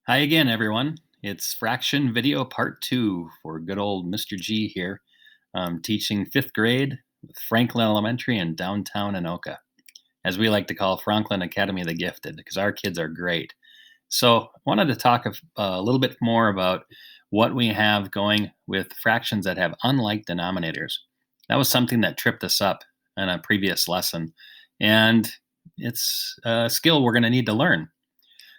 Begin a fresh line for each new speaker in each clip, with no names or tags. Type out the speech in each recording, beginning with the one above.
Hi again, everyone. It's fraction video part 2 for good old Mr. G here, teaching 5th grade with Franklin Elementary in downtown Anoka, as we like to call Franklin Academy the Gifted, because our kids are great. So I wanted to talk a little bit more about what we have going with fractions that have unlike denominators. That was something that tripped us up in a previous lesson, and it's a skill we're going to need to learn.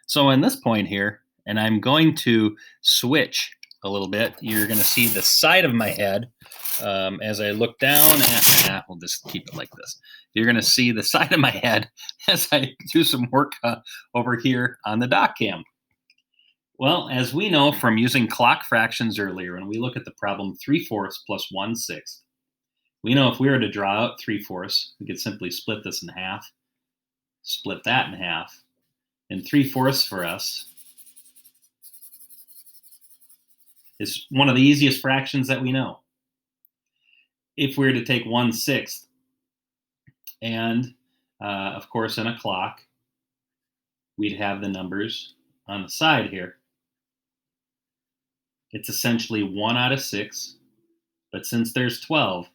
So in this point here, and I'm going to switch a little bit. You're going to see the side of my head as I look down at, we'll just keep it like this. You're going to see the side of my head as I do some work over here on the doc cam. Well, as we know from using clock fractions earlier, when we look at the problem 3/4 plus 1/6, we know if we were to draw out 3/4, we could simply split this in half, split that in half, and 3/4 for us is one of the easiest fractions that we know. If we were to take 1/6 and, of course, in a clock, we'd have the numbers on the side here. It's essentially 1 out of 6, but since there's 12,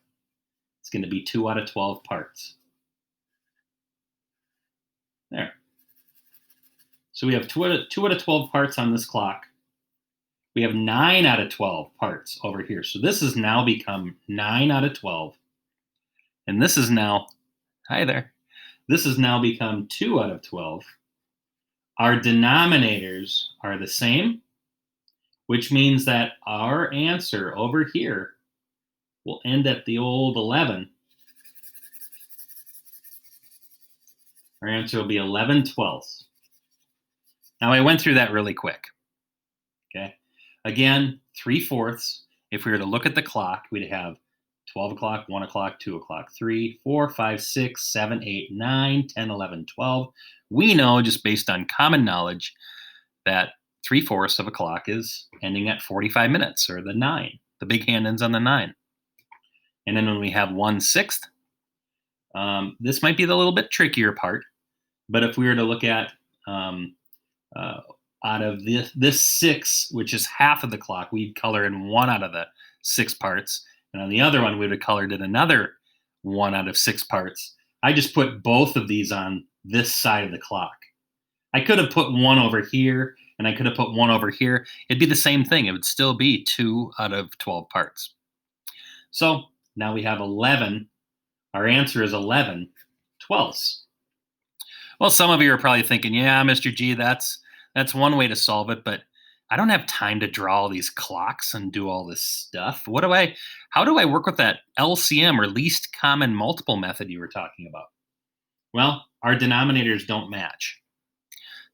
it's going to be 2 out of 12 parts. There. So we have 2 out of 12 parts on this clock. We have 9 out of 12 parts over here. So this has now become 9 out of 12. And this is now, hi there, this has now become 2 out of 12. Our denominators are the same, which means that our answer over here will end at the old 11. Our answer will be 11/12. Now I went through that really quick. Okay. Again, 3/4. If we were to look at the clock, we'd have 12 o'clock, 1 o'clock, 2 o'clock, 3, 4, 5, 6, 7, 8, 9, 10, 11, 12. We know just based on common knowledge that 3/4 of a clock is ending at 45 minutes, or the 9. The big hand ends on the 9. And then when we have 1/6, this might be the little bit trickier part. But if we were to look at out of this 6, which is half of the clock, we'd color in 1 out of the 6 parts. And on the other one, we would have colored in another 1 out of 6 parts. I just put both of these on this side of the clock. I could have put 1 over here, and I could have put 1 over here. It'd be the same thing. It would still be 2 out of 12 parts. So now we have 11. Our answer is 11/12. Well, some of you are probably thinking, yeah, Mr. G, that's one way to solve it, but I don't have time to draw all these clocks and do all this stuff. How do I work with that LCM, or least common multiple method you were talking about? Well, our denominators don't match.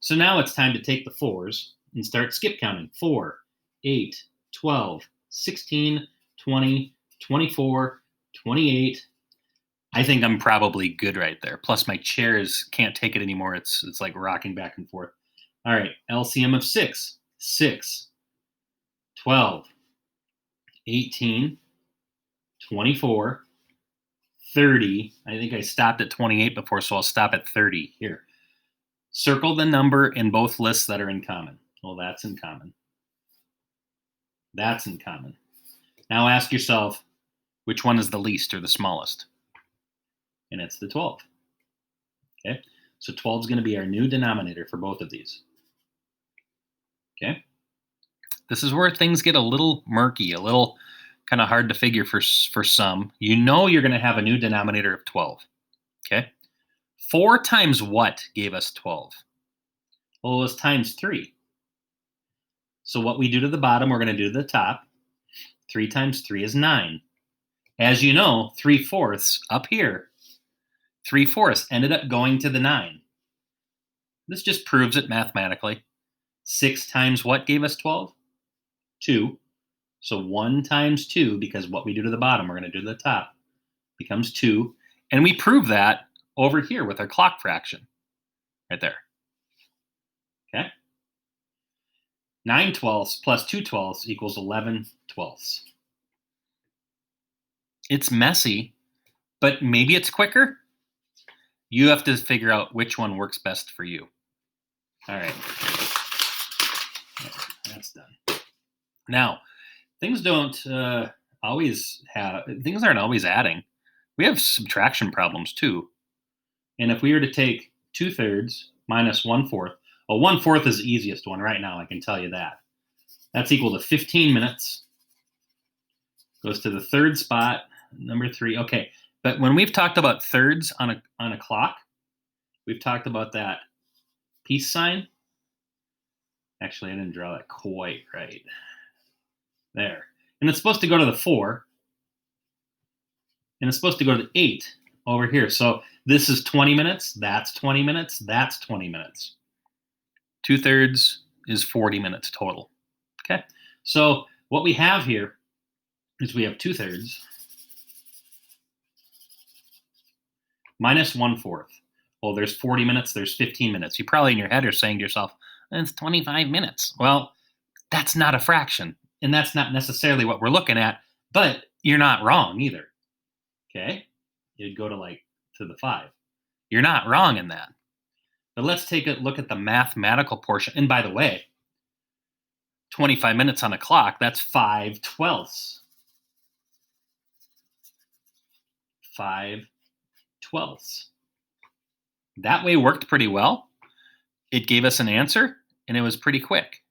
So now it's time to take the 4s and start skip counting. 4, 8, 12, 16, 20, 24, 28. I think I'm probably good right there. Plus my chairs can't take it anymore. It's like rocking back and forth. All right, LCM of 6, 6, 12, 18, 24, 30. I think I stopped at 28 before, so I'll stop at 30 here. Circle the number in both lists that are in common. Well, that's in common. That's in common. Now ask yourself, which one is the least or the smallest? And it's the 12. Okay, so 12 is going to be our new denominator for both of these. Okay, this is where things get a little murky, a little kind of hard to figure for some. You know you're going to have a new denominator of 12. Okay, 4 times what gave us 12? Well, it was times 3. So what we do to the bottom, we're going to do to the top. 3 times 3 is 9. As you know, 3/4 up here, 3/4 ended up going to the 9. This just proves it mathematically. 6 times what gave us 12? 2. So 1 times 2, because what we do to the bottom, we're going to do to the top, becomes 2. And we prove that over here with our clock fraction, right there. Okay? 9/12 plus 2/12 equals 11/12. It's messy, but maybe it's quicker. You have to figure out which one works best for you. All right. that's done. Now, things aren't always adding. We have subtraction problems too. And if we were to take 2/3 minus 1/4, well, 1/4 is the easiest one right now, I can tell you that. That's equal to 15 minutes. Goes to the third spot, number 3. Okay, but when we've talked about thirds on a clock, we've talked about that peace sign. Actually, I didn't draw that quite right. There. And it's supposed to go to the 4. And it's supposed to go to the 8 over here. So this is 20 minutes. That's 20 minutes. That's 20 minutes. 2/3 is 40 minutes total. Okay. So what we have here is we have 2/3 minus 1/4. Well, there's 40 minutes. There's 15 minutes. You probably in your head are saying to yourself, it's 25 minutes. Well, that's not a fraction. And that's not necessarily what we're looking at, but you're not wrong either. Okay? You'd go to the 5. You're not wrong in that. But let's take a look at the mathematical portion. And by the way, 25 minutes on a clock, that's 5/12. 5/12. That way worked pretty well. It gave us an answer, and it was pretty quick.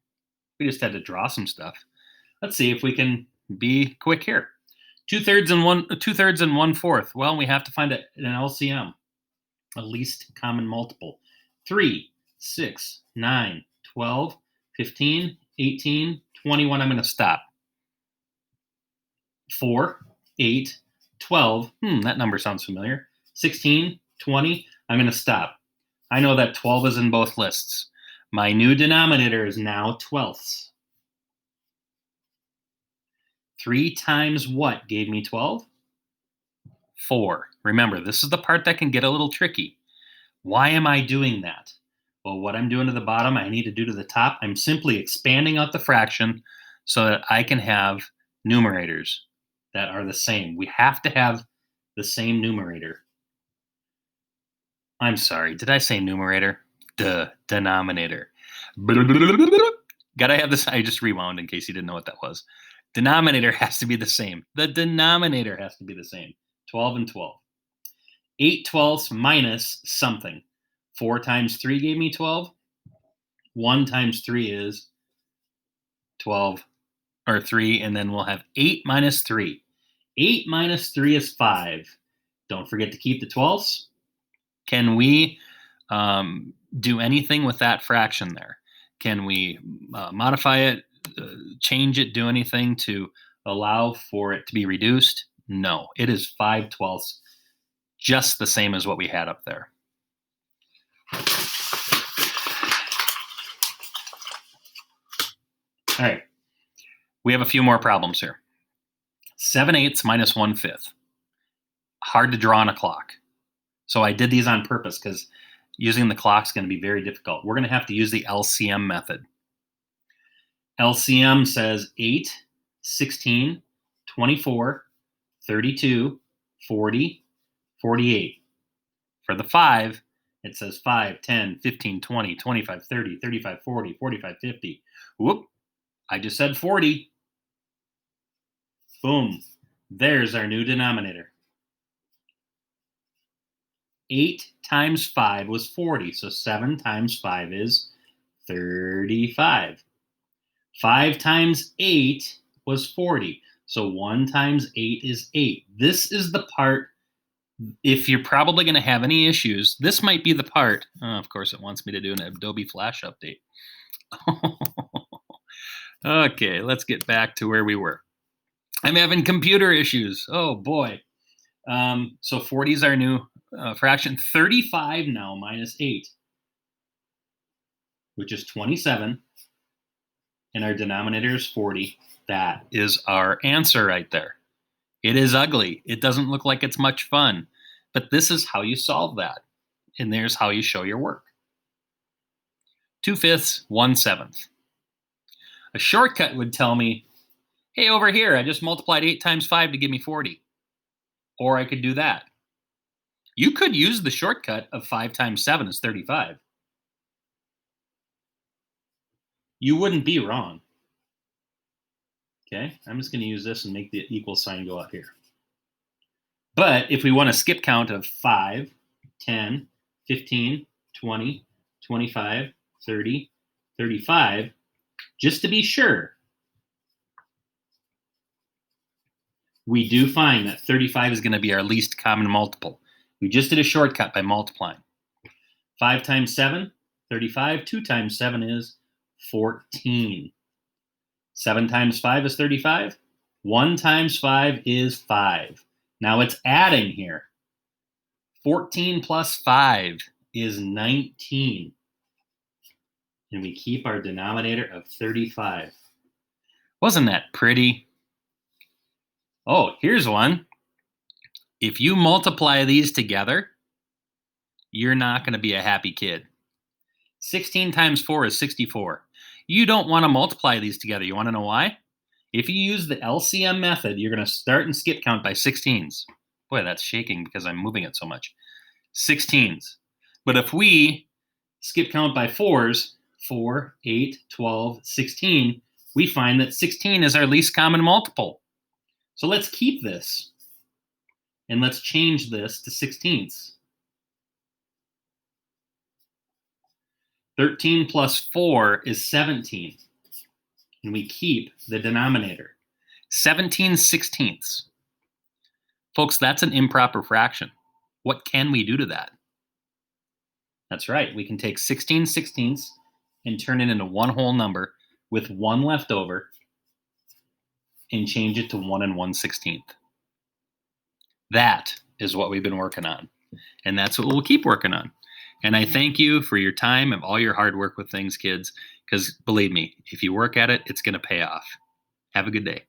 We just had to draw some stuff. Let's see if we can be quick here. 2/3 and 1/4. Well, we have to find an LCM, a least common multiple. 3, 6, 9, 12, 15, 18, 21. I'm going to stop. 4, 8, 12. That number sounds familiar. 16, 20. I'm going to stop. I know that 12 is in both lists. My new denominator is now 12ths. 3 times what gave me 12? 4. Remember, this is the part that can get a little tricky. Why am I doing that? Well, what I'm doing to the bottom, I need to do to the top. I'm simply expanding out the fraction so that I can have numerators that are the same. We have to have the same numerator. I'm sorry, did I say numerator? Denominator. Gotta have this. I just rewound in case you didn't know what that was. Denominator has to be the same. The denominator has to be the same. 12 and 12. 8/12 minus something. 4 times 3 gave me 12. 1 times 3 is 12, or 3, and then we'll have 8 minus 3. 8 minus 3 is 5. Don't forget to keep the 12ths. Can we do anything with that fraction there? Can we modify it, change it, do anything to allow for it to be reduced? No, it is 5/12, just the same as what we had up there. All right, we have a few more problems here. 7/8 minus 1/5. Hard to draw on a clock. So I did these on purpose because using the clock is going to be very difficult. We're going to have to use the LCM method. LCM says 8, 16, 24, 32, 40, 48. For the 5, it says 5, 10, 15, 20, 25, 30, 35, 40, 45, 50. Whoop, I just said 40. Boom, there's our new denominator. 8 times 5 was 40, so 7 times 5 is 35. 5 times 8 was 40, so 1 times 8 is 8. This is the part, if you're probably going to have any issues, this might be the part. Of course, it wants me to do an Adobe Flash update. Okay, let's get back to where we were. I'm having computer issues. Oh, boy. So 40 is our new fraction. 35 now minus 8, which is 27. And our denominator is 40. That is our answer right there. It is ugly. It doesn't look like it's much fun. But this is how you solve that. And there's how you show your work. 2/5, 1/7. A shortcut would tell me, hey, over here, I just multiplied 8 times 5 to give me 40. Or I could do that. You could use the shortcut of 5 times 7 is 35. You wouldn't be wrong. Okay, I'm just going to use this and make the equal sign go out here. But if we want a skip count of 5, 10, 15, 20, 25, 30, 35, just to be sure, we do find that 35 is going to be our least common multiple. We just did a shortcut by multiplying. 5 times 7, 35. 2 times 7 is 14. 7 times 5 is 35. 1 times 5 is 5. Now it's adding here. 14 plus 5 is 19. And we keep our denominator of 35. Wasn't that pretty? Oh, here's one. If you multiply these together, you're not going to be a happy kid. 16 times 4 is 64. You don't want to multiply these together. You want to know why? If you use the LCM method, you're going to start and skip count by 16s. Boy, that's shaking because I'm moving it so much. 16s. But if we skip count by 4s, 4, 8, 12, 16, we find that 16 is our least common multiple. So let's keep this, and let's change this to 16ths. 13 plus 4 is 17, and we keep the denominator. 17 16ths. Folks, that's an improper fraction. What can we do to that? That's right, we can take 16 16ths and turn it into one whole number with 1 left over and change it to 1 1/16. That is what we've been working on, and that's what we'll keep working on. And I thank you for your time and all your hard work with things, kids, because believe me, if you work at it, it's going to pay off. Have a good day.